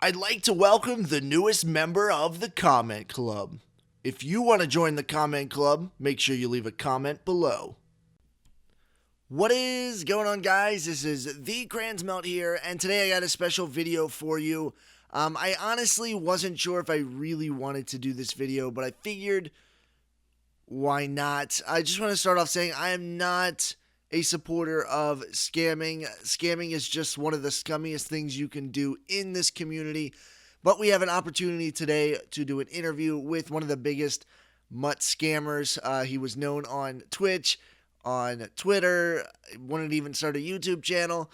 I'd like to welcome the newest member of the Comment Club. If you want to join the Comment Club, make sure you leave a comment below. What is going on, guys? This is TheCrayonsMelt here, and today I got a special video for you. I honestly wasn't sure if I really wanted to do this video, but I figured, why not? I just want to start off saying I am not a supporter of scamming. Scamming is just one of the scummiest things you can do in this community. But we have an opportunity today to do an interview with one of the biggest mutt scammers. He was known on Twitch, on Twitter, wanted to even start a YouTube channel.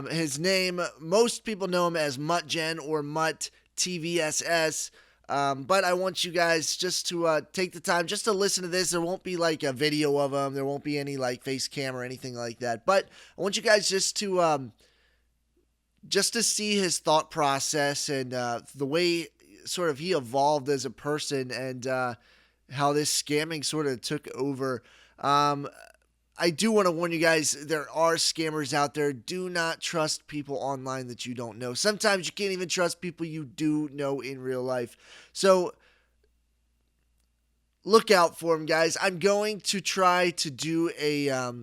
His name, most people know him as mutgen or muttvss. But I want you guys just to take the time just to listen to this. There won't be like a video of him. There won't be any like face cam or anything like that. But I want you guys just to see his thought process and the way sort of he evolved as a person and how this scamming sort of took over. I do want to warn you guys, there are scammers out there. Do not trust people online that you don't know. Sometimes you can't even trust people you do know in real life. So look out for them, guys. I'm going to try to do a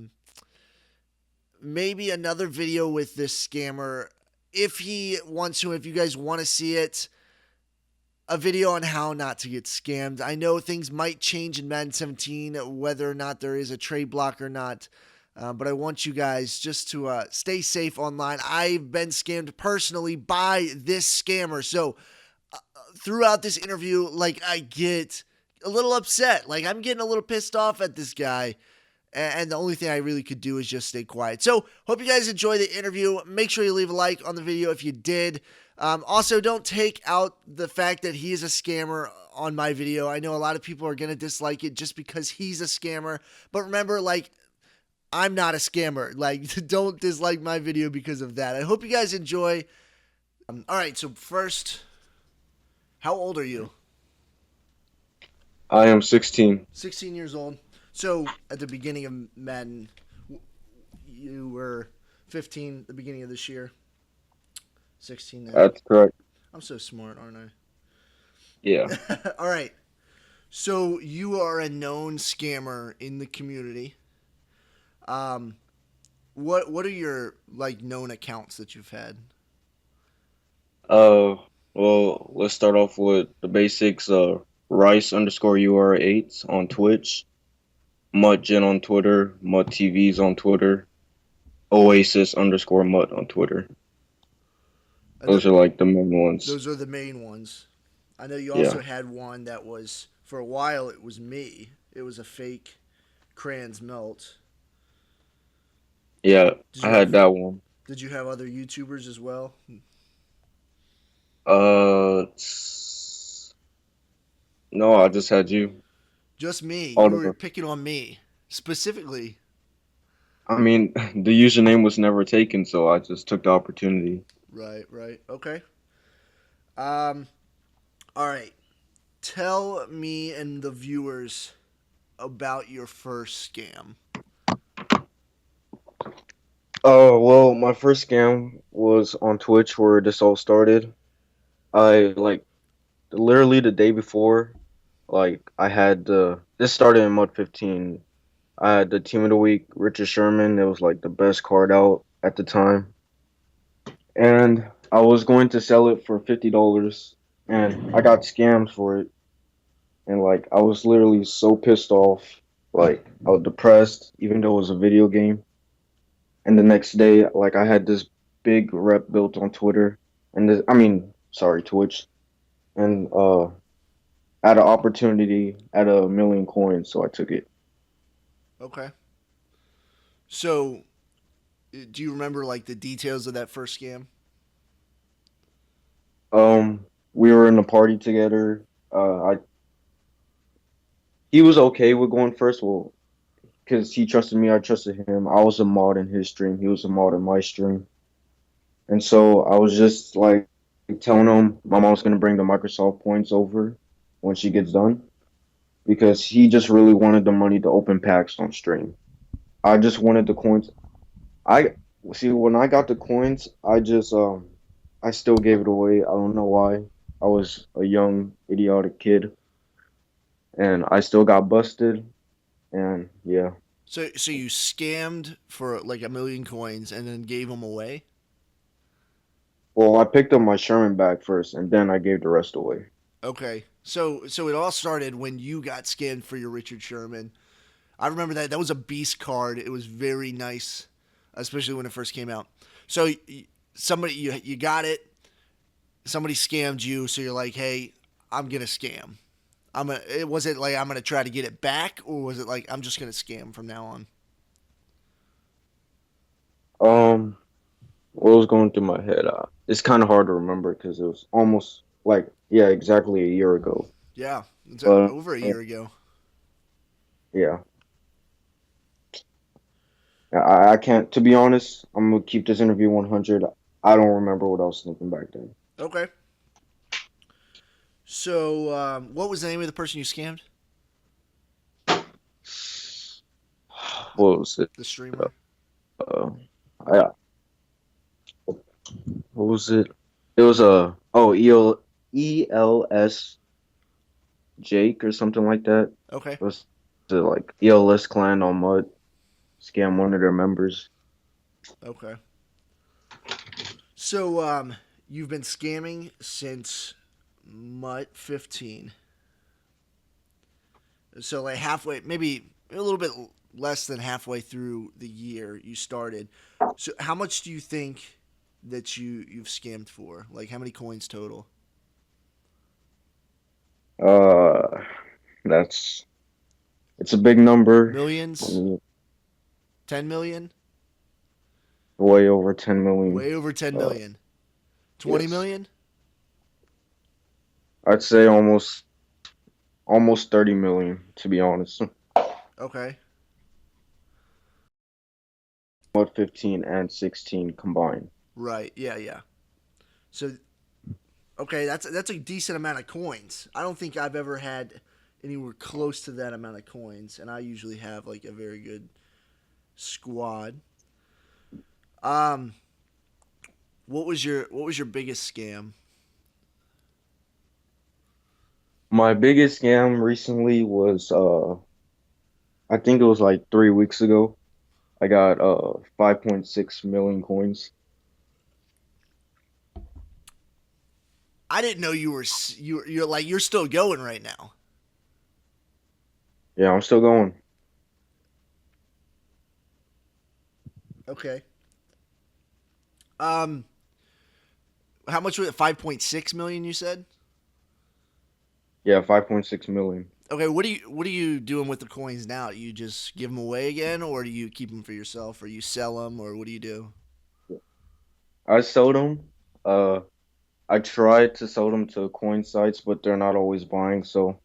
maybe another video with this scammer if he wants to. If you guys want to see it, a video on how not to get scammed. I know things might change in Madden 17, whether or not there is a trade block or not. But I want you guys just to stay safe online. I've been scammed personally by this scammer. So throughout this interview, like, I get a little upset. Like, I'm getting a little pissed off at this guy. And the only thing I really could do is just stay quiet. So hope you guys enjoy the interview. Make sure you leave a like on the video if you did. Also, don't take out the fact that he is a scammer on my video. I know a lot of people are going to dislike it just because he's a scammer. But remember, like, I'm not a scammer. Like, don't dislike my video because of that. I hope you guys enjoy. All right, so first, how old are you? I am 16. 16 years old. So at the beginning of Madden, you were 15 at the beginning of this year. 16 now. That's correct. I'm so smart, aren't Yeah. I? All right. So you are a known scammer in the community. What are your like known accounts that you've had? Well, let's start off with the basics. Rice_UR8 on Twitch, mutgen on Twitter, muttvss on Twitter, Oasis_Mutt on Twitter. Those are like the main ones. Those are the main ones. I know you Yeah. also had one that was for a while. It was me. It was a fake crayons melt. Yeah, Did I you had have that one. Did you have other YouTubers as well? No, I just had you. Just me. All You of were them. picking on me specifically. I mean, the username was never taken, so I just took the opportunity. Right, right. Okay. Um all right. Tell me and the viewers about your first scam. Oh, well, my first scam was on Twitch where this all started. I like literally the day before, like I had this started in Mud 15. I had the team of the week, Richard Sherman. It was like the best card out at the time. And I was going to sell it for $50 and I got scammed for it. And like I was literally so pissed off. Like I was depressed, even though it was a video game. And the next day, like I had this big rep built on Twitter and sorry, Twitch. And had an opportunity at 1,000,000 coins, so I took it. Okay. So, do you remember like the details of that first scam? We were in a party together. I He was okay with going first, well, because he trusted me, I trusted him. I was a mod in his stream, he was a mod in my stream, and so I was just like telling him my mom's gonna bring the Microsoft points over when she gets done, because he just really wanted the money to open packs on stream. I just wanted the coins. I See, when I got the coins, I just I still gave it away. I don't know why. I was a young, idiotic kid, and I still got busted. And yeah, So you scammed for like 1,000,000 coins and then gave them away? well, I picked up my Sherman bag first, and then I gave the rest away. Okay. So it all started when you got scammed for your Richard Sherman. I remember that was a beast card. It was very nice, especially when it first came out. So somebody you got it. Somebody scammed you, so you're like, hey, I'm gonna scam. Was it like I'm gonna try to get it back, or was it like I'm just gonna scam from now on? Um, what was going through my head? It's kind of hard to remember because it was almost like, yeah, exactly a year ago. Yeah, it's But over a year ago. yeah, I can't. To be honest, I'm gonna keep this interview 100. I don't remember what I was thinking back then. Okay. So, what was the name of the person you scammed? The What was it? the streamer. Uh, I, what was it? It was a ELS Jake or something like that. Okay. It was it like ELS clan on Mud scam one of their members. Okay. So, you've been scamming since Mutt 15. So, like halfway, maybe a little bit less than halfway through the year you started. So, how much do you think that you've scammed for? Like, how many coins total? Uh, that's it's a big number. I Millions? mean, 10 million? way over 10 million. Way over 10 Uh, million. 20 yes, million? I'd say almost 30 million to be honest. Okay. What 15 and 16 combined. Right. Yeah, yeah. So, okay, that's a decent amount of coins. I don't think I've ever had anywhere close to that amount of coins, and I usually have like a very good squad. Um, what was your biggest scam? My biggest scam recently was I think it was like 3 weeks ago. I got 5.6 million coins. I didn't know you're like you're still going right now. Yeah, I'm still going. Okay. Um, how much was it? 5.6 million. You said. Yeah, 5.6 million. Okay. What are you doing with the coins now? You just give them away again, or do you keep them for yourself, or you sell them, or what do you do? I sold them. I tried to sell them to coin sites, but they're not always buying. So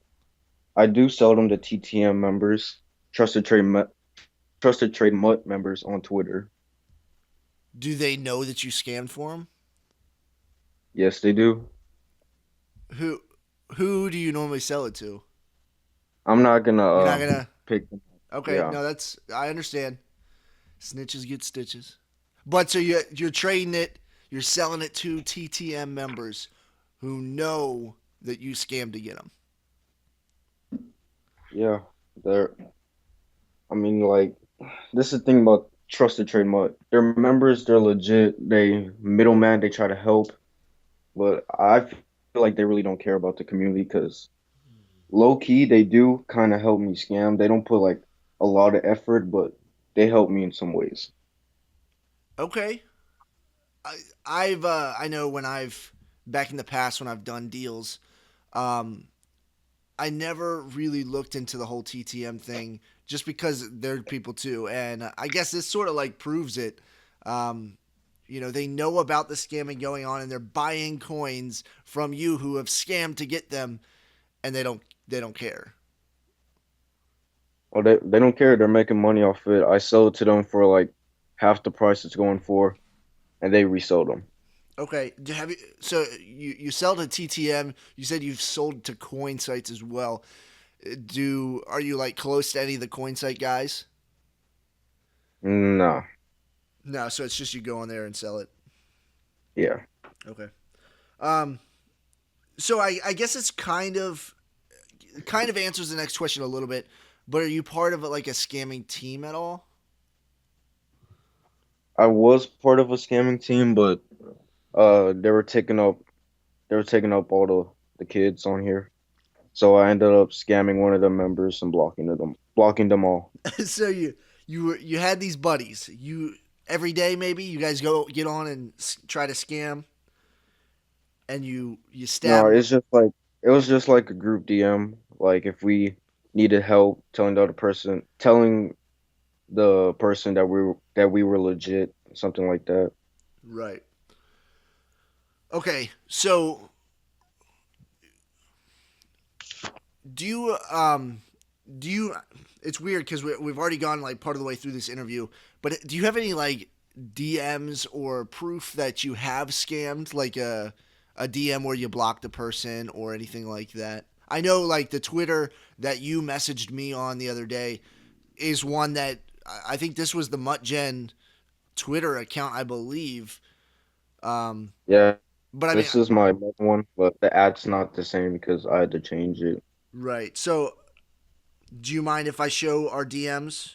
I do sell them to TTM members, trusted trade Mu- trusted trade mutt members on Twitter. Do they know that you scammed for them? Yes, they do. Who who do you normally sell it to? I'm not gonna You're not gonna. pick them. Okay, Yeah. no, that's I understand. Snitches get stitches. But so you're trading it, you're selling it to TTM members who know that you scammed to get them. Yeah. They're I mean like this is the thing about trusted trade mutt. They're members, they're legit, they middleman, they try to help, but I feel like they really don't care about the community because low key, they do kind of help me scam. They don't put like a lot of effort, but they help me in some ways. Okay, I, I know when I've back in the past when I've done deals, um, I never really looked into the whole TTM thing just because they're people too, and I guess this sort of like proves it. Um, they know about the scamming going on, and they're buying coins from you who have scammed to get them, and they don't care. Oh, they don't care. They're making money off it. I sell it to them for like half the price it's going for, and they resell them. Okay, so you sell to TTM? You said you've sold to coin sites as well. Are you like close to any of the coin site guys? Nah, No, so it's just you go in there and sell it. yeah. Okay. Um, so I guess it's kind of answers the next question a little bit. But are you part of like a scamming team at all? I was part of a scamming team, but they were taking up all the kids on here. So I ended up scamming one of the members and blocking them all. So you had these buddies. You every day maybe you guys go get on and try to scam, and you stab No, them. it's just like it was just like a group DM. Like if we needed help, telling the person that we were legit, something like that. Right. Okay. So do you do you? It's weird because we've already gone like part of the way through this interview. But do you have any like DMs or proof that you have scammed, like a DM where you blocked a person or anything like that? I know like the Twitter that you messaged me on the other day is one that I think this was the mutgen Twitter account, I believe. Um, Yeah, but I mean, this is my main one, but the ad's not the same because I had to change it. right. So, do you mind if I show our DMs?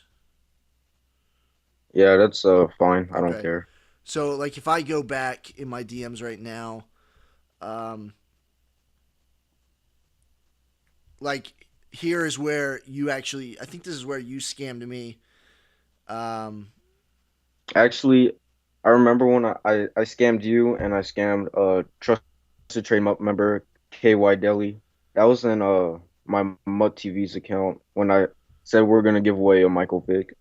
Yeah, that's fine. I don't Okay. care. So, like, if I go back in my DMs right now, um, like, here is where you actually, I think this is where you scammed me. Um, Actually, I remember when I scammed you and I scammed Trusted Trade member KY Deli. That was in my MutTV's account when I said we're gonna give away a Michael Vick.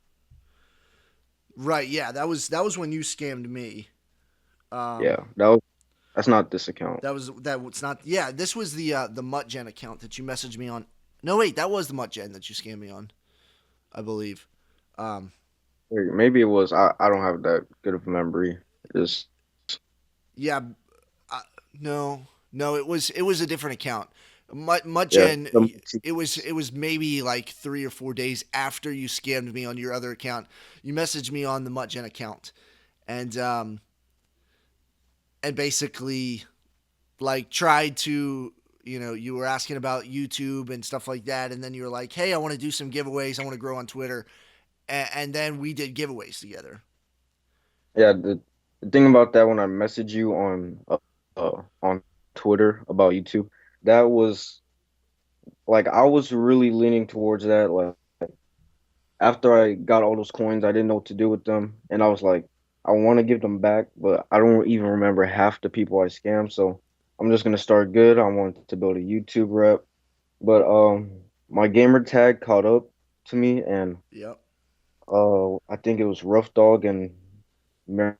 right. Yeah. That was when you scammed me. Yeah, Um, that's not this account. that was not. Yeah. This was the mutgen account that you messaged me on. No, wait. That was the mutgen that you scammed me on, I believe. Um, Wait, maybe it was. I don't have that good of a memory. It's yeah. Uh, no, no. It was a different account. yeah, Mutgen. It was maybe like 3 or 4 days after you scammed me on your other account. You messaged me on the Mutgen account, and basically like tried to, you were asking about YouTube and stuff like that, and then you were like, hey, I want to do some giveaways, I want to grow on Twitter, and then we did giveaways together. yeah. The thing about that when I messaged you on Twitter about YouTube, that was like I was really leaning towards that. Like after I got all those coins, I didn't know what to do with them, and I was like, I want to give them back, but I don't even remember half the people I scammed. So I'm just gonna start good. I want to build a YouTube rep, but my gamer tag caught up to me, and Yep. I think it was Rough Dog and Mer-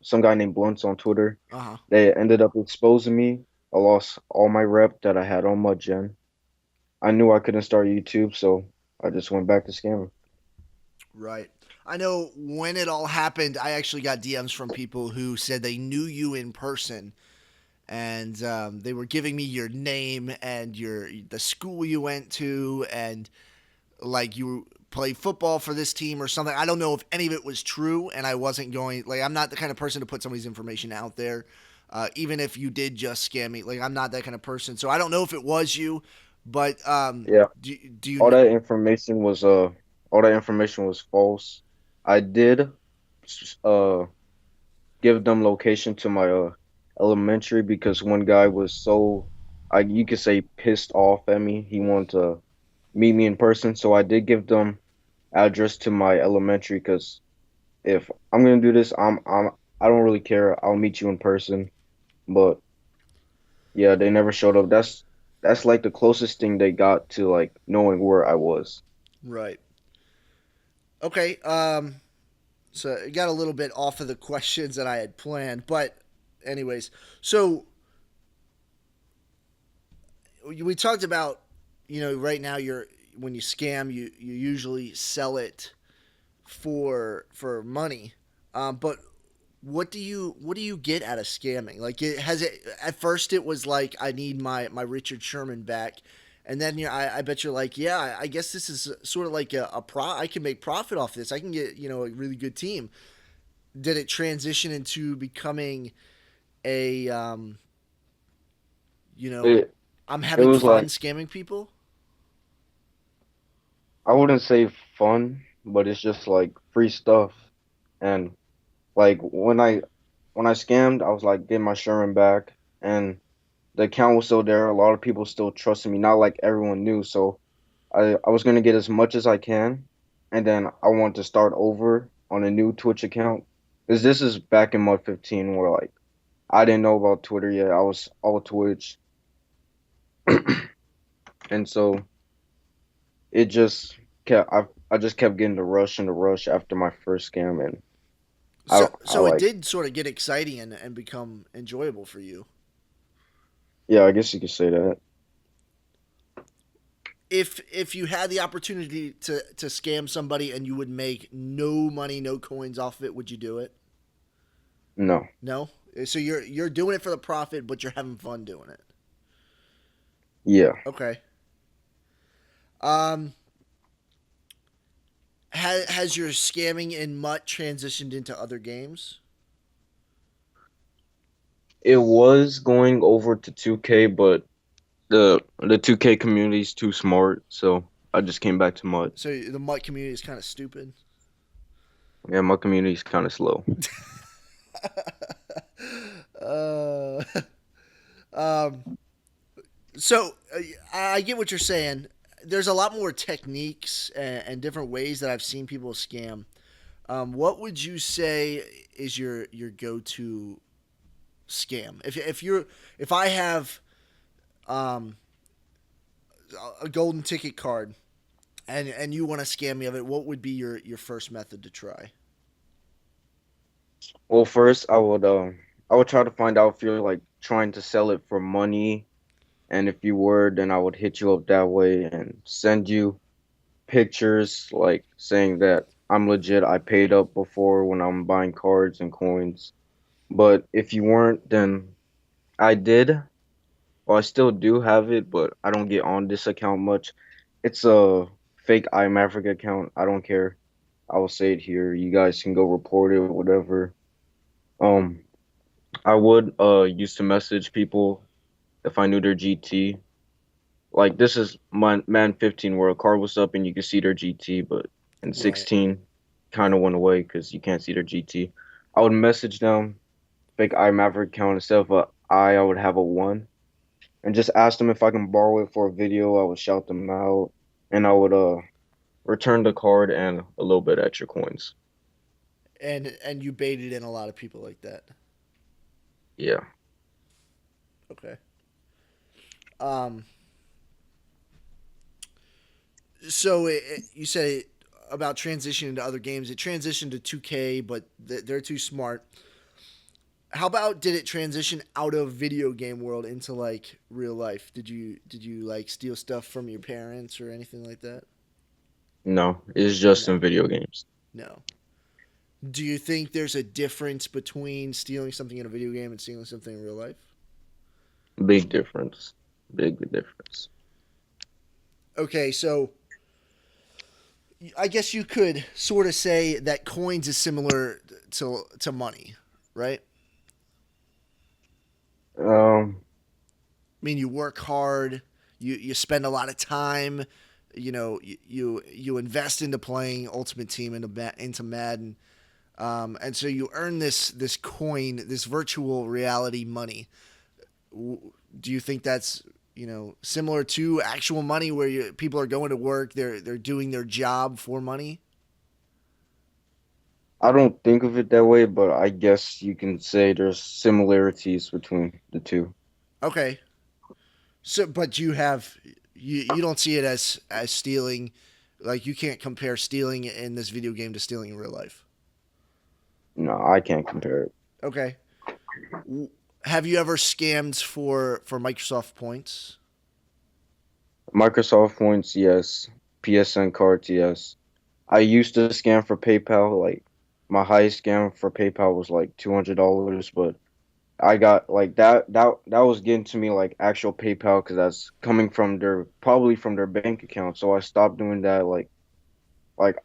some guy named Blunts on Twitter. Uh-huh. They ended up exposing me. I lost all my rep that I had on Mudgen. I knew I couldn't start YouTube, so I just went back to scamming. Right. I know when it all happened, I actually got DMs from people who said they knew you in person, and they were giving me your name and the school you went to, and like you play football for this team or something. I don't know if any of it was true, and I wasn't going, like, I'm not the kind of person to put somebody's information out there, even if you did just scam me. Like, I'm not that kind of person, so I don't know if it was you, but Yeah, do you all that information was false. I did uh give them location to my elementary because one guy was so you could say pissed off at me. He wanted to meet me in person, so I did give them address to my elementary because if I'm gonna do this, I don't really care. I'll meet you in person. But yeah, they never showed up. That's like the closest thing they got to like knowing where I was. right? Okay. So it got a little bit off of the questions that I had planned, but anyways, so we talked about, right now you're when you scam, you usually sell it for money, but what do you get out of scamming? Like, it at first it was like, I need my Richard Sherman back, and then I bet you're like, yeah, I guess this is sort of like a I can make profit off this. I can get a really good team. Did it transition into becoming a you know, It I'm it having was fun like, scamming people? I wouldn't say fun, but it's just like free stuff. And like when I scammed, I was like getting my Sherman back, and the account was still there. A lot of people still trusted me, not like everyone knew. So I was gonna get as much as I can, and then I want to start over on a new Twitch account. Because this is back in Mud 15 where like I didn't know about Twitter yet. I was all Twitch, and so it just I just kept getting the rush and the rush after my first scam, and I So it like, did sort of get exciting and become enjoyable for you. yeah, I guess you could say that. If you had the opportunity to scam somebody and you would make no money, no coins off of it, would you do it? No, No. So you're doing it for the profit, but you're having fun doing it. yeah, Okay. Um, has your scamming in Mutt transitioned into other games? it was going over to 2K, but the 2K community is too smart, so I just came back to Mud. So the Mutt community is kind of stupid. Yeah, my community is kind of slow. uh, um, so I get what you're saying. There's a lot more techniques and different ways that I've seen people scam. What would you say is your go to scam? If I have um, a golden ticket card and you want to scam me of it, what would be your first method to try? Well, first I would try to find out if you're like trying to sell it for money, and if you were, then I would hit you up that way and send you pictures like saying that I'm legit. I paid up before when I'm buying cards and coins. But if you weren't, then I did. Well, I still do have it, but I don't get on this account much. It's a fake iMaverick account. I don't care. I will say it here. You guys can go report it, whatever. Um, I would used to message people if I knew their GT. Like this is my man 15 where a car was up and you could see their GT, but in Right. 16 kind of went away because you can't see their GT. I would message them, fake iMaverick account instead of I would have a one, and just ask them if I can borrow it for a video. I would shout them out, and I would return the card and a little bit extra coins. And you baited in a lot of people like that. Yeah. Okay. Um, so you said about transitioning to other games. It transitioned to 2K, but they're too smart. How about did it transition out of video game world into like real life? Did you like steal stuff from your parents or anything like that? No, it's just in No. video games. No. Do you think there's a difference between stealing something in a video game and stealing something in real life? Big difference. Big difference. Okay, so I guess you could sort of say that coins is similar to money, right? Um, I mean, you work hard, you spend a lot of time, you invest into playing Ultimate Team into Madden, and so you earn this coin, this virtual reality money. Do you think that's similar to actual money where people are going to work, they're doing their job for money? I don't think of it that way, but I guess you can say there's similarities between the two. Okay, so but you don't see it as stealing, like you can't compare stealing in this video game to stealing in real life. No, I can't compare it. Okay. Have you ever scammed for Microsoft points? Microsoft points, yes. PSN cards, yes. I used to scam for PayPal. Like my highest scam for PayPal was like $200, but I got like that was getting to me like actual PayPal because that's coming from their probably from their bank account. So I stopped doing that. Like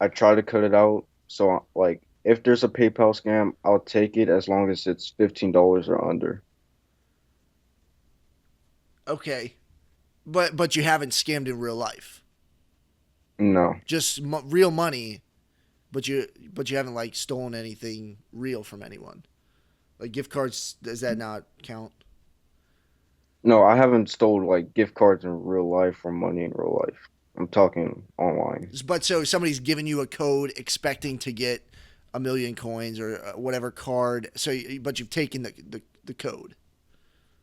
I try to cut it out. So like if there's a PayPal scam, I'll take it as long as it's $15 or under. Okay, but you haven't scammed in real life. No, Just real money, but you haven't like stolen anything real from anyone. Like gift cards, does that not count? no, I haven't stole like gift cards in real life or money in real life. I'm talking online. But so somebody's giving you a code expecting to get a million coins or whatever card. So, but you've taken the code.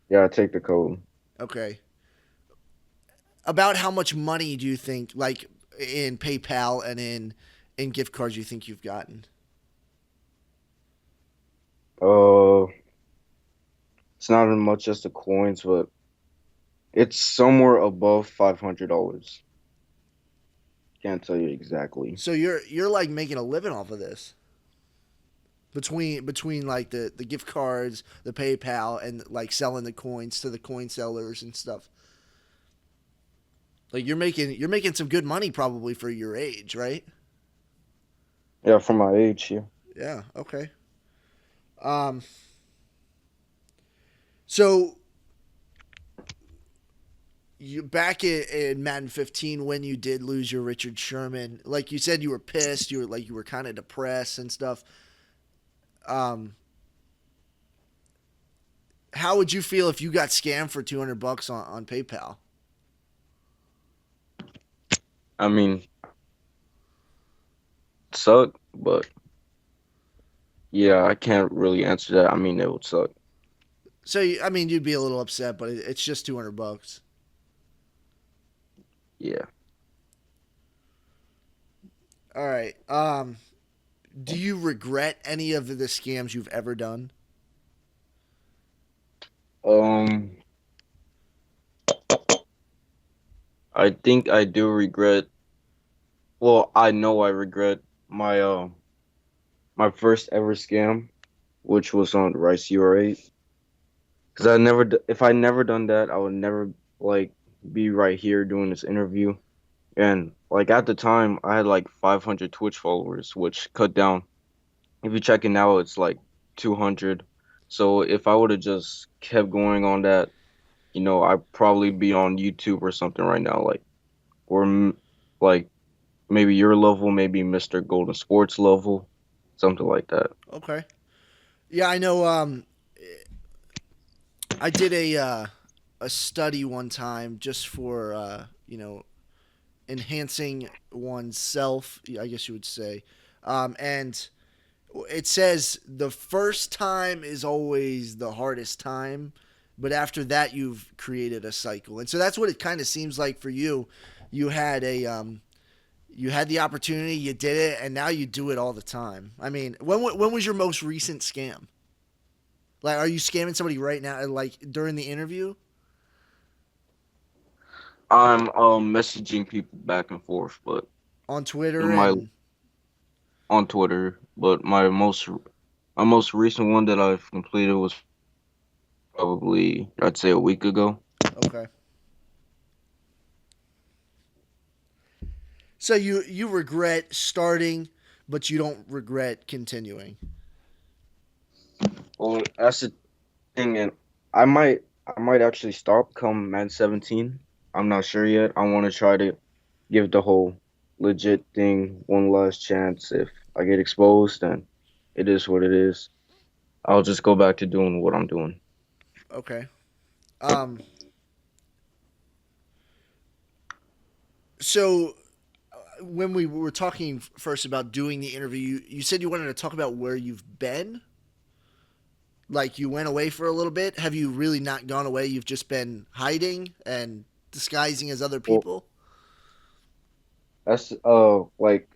Yeah, I take the code. Okay. About how much money do you think, like in PayPal and in gift cards, you think you've gotten? Uh, it's not as much as the coins, but it's somewhere above $500. Can't tell you exactly. So you're like making a living off of this between like the gift cards, the PayPal, and like selling the coins to the coin sellers and stuff. Like you're making some good money probably for your age, right? Yeah, for my age, yeah. Yeah. Okay. Um. So you back in Madden 15 when you did lose your Richard Sherman, like you said, you were pissed. You were kind of depressed and stuff. Um. How would you feel if you got scammed for $200 on PayPal? I mean, suck, but yeah, I can't really answer that. I mean, it would suck. So I mean, you'd be a little upset, but it's just $200. Yeah. All right. Do you regret any of the scams you've ever done? Um, I think I do regret. Well, I know I regret my my first ever scam, which was on Rice UR8. Because if I never done that, I would never like be right here doing this interview. And like at the time, I had like 500 Twitch followers, which cut down. If you check it now, it's like 200. So if I would have just kept going on that, I'd probably be on YouTube or something right now, or like maybe your level, maybe Mr. Golden Sports level, something like that. Okay. Yeah, I know. I did a study one time just for enhancing one's self. I guess you would say, and it says the first time is always the hardest time, but after that you've created a cycle, and so that's what it kind of seems like for you. You had you had the opportunity, you did it, and now you do it all the time. I mean, when was your most recent scam? Like, are you scamming somebody right now? Like during the interview I'm messaging people back and forth, but on Twitter my and on Twitter, but my most recent one that I've completed was probably I'd say a week ago. okay. So you regret starting, but you don't regret continuing. Well, that's the thing, and I might actually stop come Man 17. I'm not sure yet. I want to try to give the whole legit thing one last chance. If I get exposed, then it is what it is. I'll just go back to doing what I'm doing. Okay. Um. So when we were talking first about doing the interview, you said you wanted to talk about where you've been. Like you went away for a little bit. Have you really not gone away? You've just been hiding and disguising as other Well, people. that's like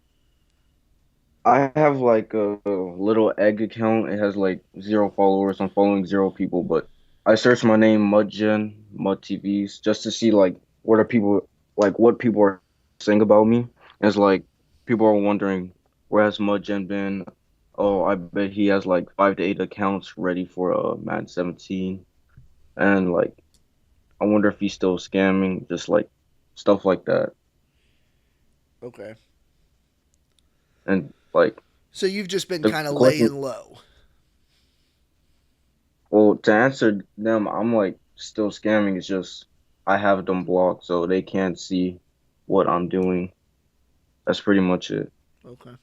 I have like a little egg account. It has like 0 followers. I'm following 0 people, but I searched my name mutgen, muttvss, just to see like what people are saying about me. It's like people are wondering where has mutgen been? Oh, I bet he has like 5 to 8 accounts ready for Man 17, and like I wonder if he's still scamming, just like stuff like that, Okay. and like So you've just been the kind of question. laying low. Well, to answer them, I'm like still scamming. It's just I have them blocked so they can't see what I'm doing. That's pretty much it. Okay.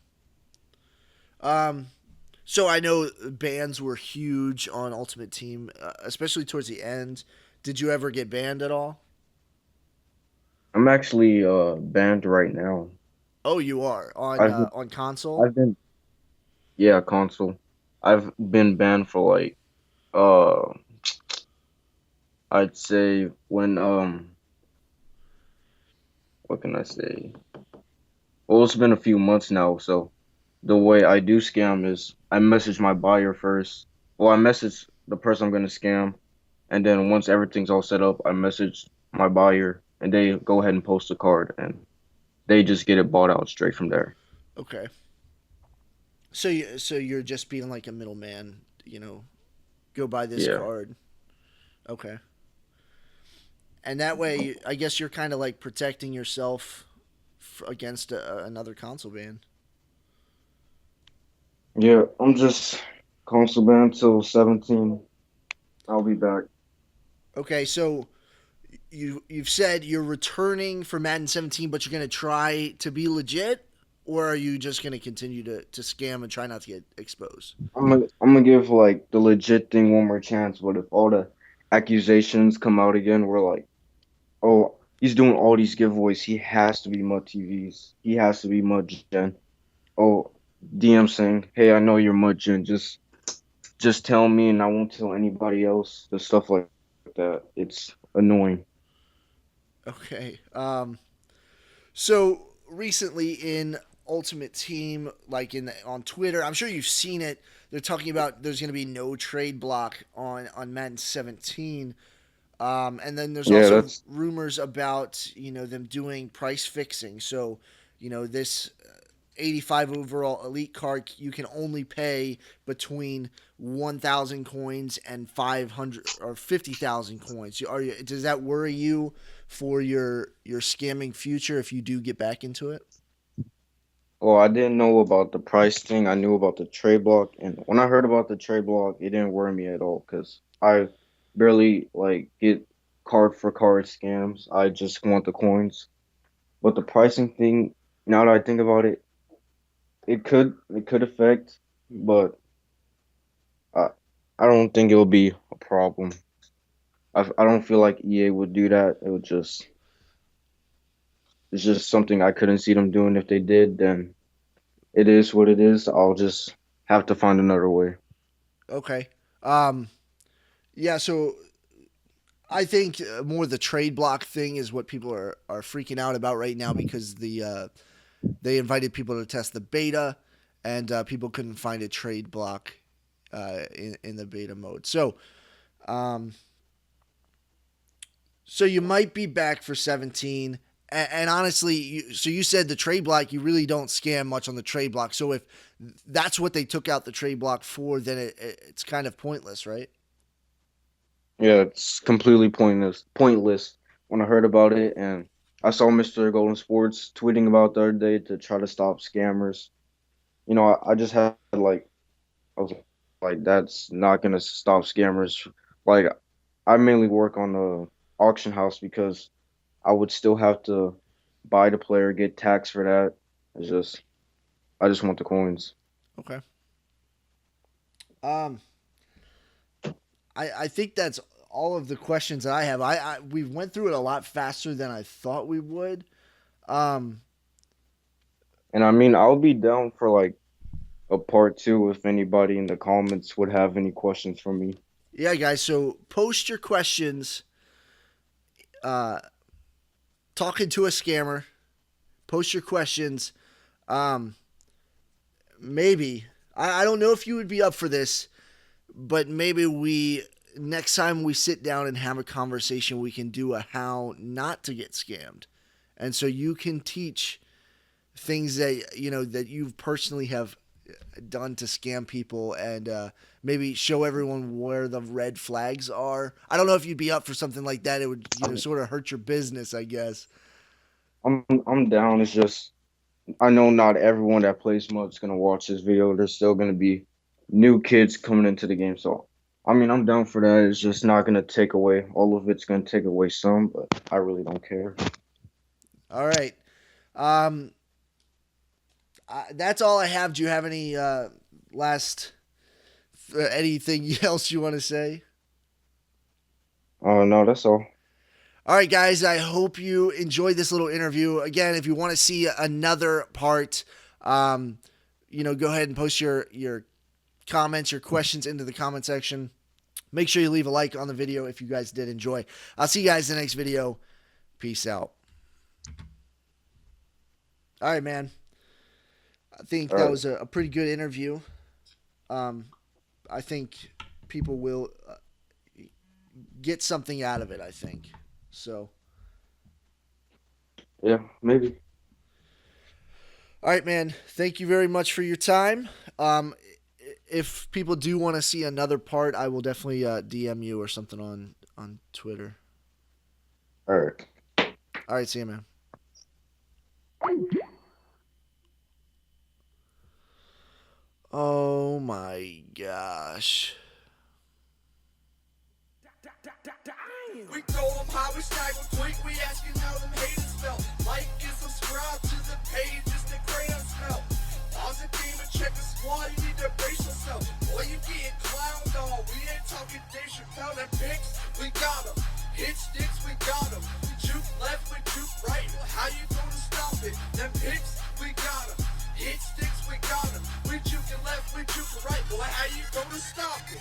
Um, so I know bans were huge on Ultimate Team, especially towards the end. Did you ever get banned at all? I'm actually banned right now. Oh, you are I've been, on console. I've been yeah, console. I've been banned for like uh I'd say when what can I say? Well, it's been a few months now, so the way I do scam is I message my buyer first. Well, I message the person I'm gonna scam, and then once everything's all set up, I message my buyer, and they go ahead and post the card, and they just get it bought out straight from there. Okay. So you're just being like a middleman, go buy this Yeah, card. Okay. And that way, I guess you're kind of like protecting yourself against another console ban. yeah. I'm just console banned till 17. I'll be back. Okay, so you've said you're returning for Madden 17, but you're going to try to be legit, or are you just going to continue to scam and try not to get exposed? I'm gonna give like the legit thing one more chance, but if all the accusations come out again, we're like, oh, he's doing all these giveaways. He has to be Mud TVs. He has to be mutgen. Oh, DM saying, hey, I know you're mutgen. Just tell me, and I won't tell anybody else. The stuff like that. It's annoying. Okay. So recently in Ultimate Team, like on Twitter, I'm sure you've seen it. They're talking about there's going to be no trade block on Madden 17. And then there's Yeah, also that's rumors about them doing price fixing. So this 85 overall elite card you can only pay between 1,000 coins and 500 or 50,000 coins. Does that worry you for your scamming future if you do get back into it? well, I didn't know about the price thing. I knew about the trade block, and when I heard about the trade block, it didn't worry me at all because I barely like get card for card scams. I just want the coins. But the pricing thing, now that I think about it, it could affect, but I I don't think it'll be a problem. I don't feel like EA would do that. It's just something I couldn't see them doing. If they did, then it is what it is. I'll just have to find another way. Okay. Um, yeah, so I think more the trade block thing is what people are freaking out about right now because they invited people to test the beta, and people couldn't find a trade block in the beta mode. Um, so you might be back for 17. And honestly, so you said the trade block, you really don't scam much on the trade block. So if that's what they took out the trade block for, then it's kind of pointless, right? Yeah, it's completely pointless. Pointless when I heard about it, and I saw Mr. Golden Sports tweeting about the other day to try to stop scammers. I just had like I was like, that's not gonna stop scammers. Like, I mainly work on the auction house because I would still have to buy the player, get taxed for that. It's just, I just want the coins. Okay. Um, I think that's all of the questions that I have. We went through it a lot faster than I thought we would. Um, And I mean, I'll be down for like a part two if anybody in the comments would have any questions for me. yeah, guys. So post your questions. Uh, Talking to a scammer. Post your questions. Um, Maybe I don't know if you would be up for this, but maybe we next time we sit down and have a conversation, we can do a how not to get scammed, and so you can teach things that that you personally have done to scam people, and maybe show everyone where the red flags are. I don't know if you'd be up for something like that. It would I'm sort of hurt your business, I guess. I'm down. It's just I know not everyone that plays Mud is gonna watch this video. There's still gonna be new kids coming into the game, so I mean, I'm down for that. It's just not gonna take away all of it's gonna take away some, but I really don't care. All right. Um, that's all I have. Do you have any last anything else you want to say? No, that's all. All right, guys. I hope you enjoyed this little interview. Again, if you want to see another part, go ahead and post your comments, your questions into the comment section. Make sure you leave a like on the video if you guys did enjoy. I'll see you guys in the next video. Peace out. All right, man. I think All that right. was a pretty good interview. I think people will get something out of it, I think. So, Yeah, maybe. all right, man. Thank you very much for your time. If people do want to see another part, I will definitely DM you or something on Twitter. All right. All right, see you, man. Oh my gosh. We told them how we snaggle tweak, we asking how them haters felt. Like and subscribe to the page, it's the TheCrayonsMelt. Pause the game and check the squad, you need to brace yourself. Boy, you getting clowned on, we ain't talking Dave Chappelle. Them picks, we got them. Hit sticks, we got them. We juke left, we juke right, well, how you gonna stop it? Them picks, we got them. Hit sticks, we got them. We juke left, we juke right, boy, how you gonna stop it?